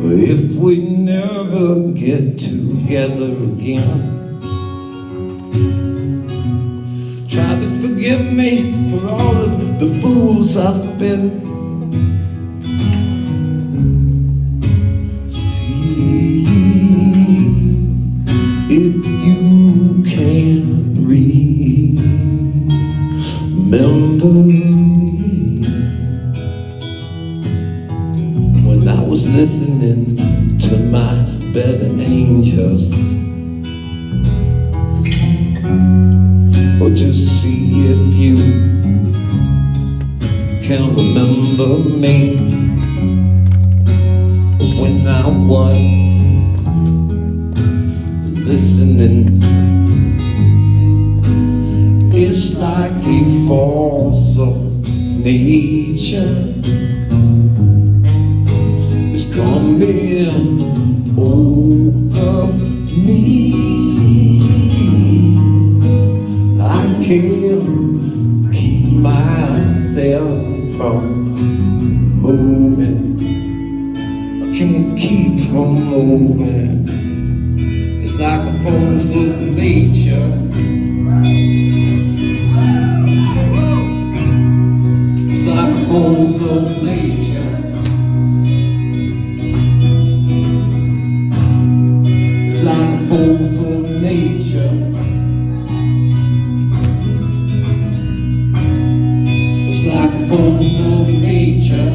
if we never get together again. Try to forgive me for all of the fools I've been. See if you can remember me when I was listening to my better angels. Or just see if you can remember me when I was listening. It's like a force of nature is coming over me. I can't keep myself from moving. I can't keep from moving. It's like a force of nature. It's like a force of nature. It's like a force of nature. Like a force of nature.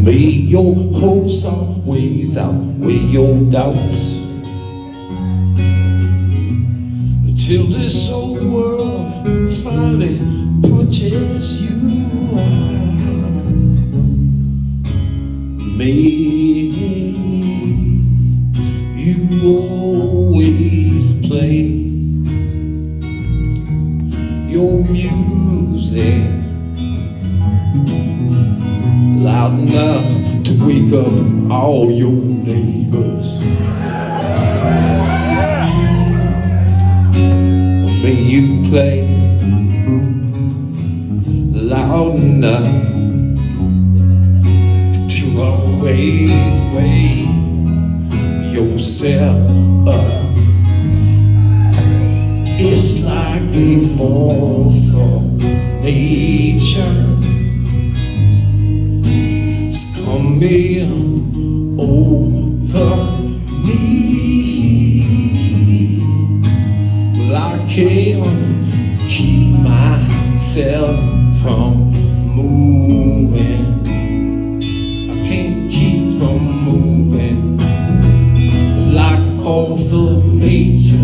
May your hopes always outweigh your doubts, till this old world finally punches you out. May you always play your music loud enough to wake up all your neighbors. Or may you play loud enough to always wake yourself up. It's like a force of nature. It's coming over me. Well, I can't keep myself from moving. I can't keep from moving. Like a force of nature.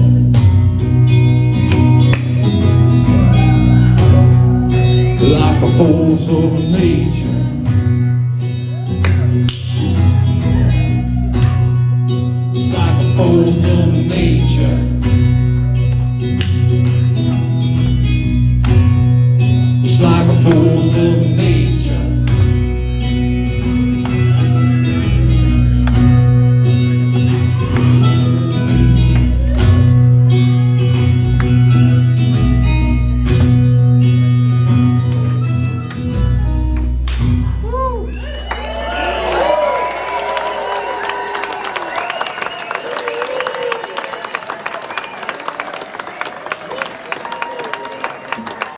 Like a force of nature. It's like a force of nature. It's like a force of nature.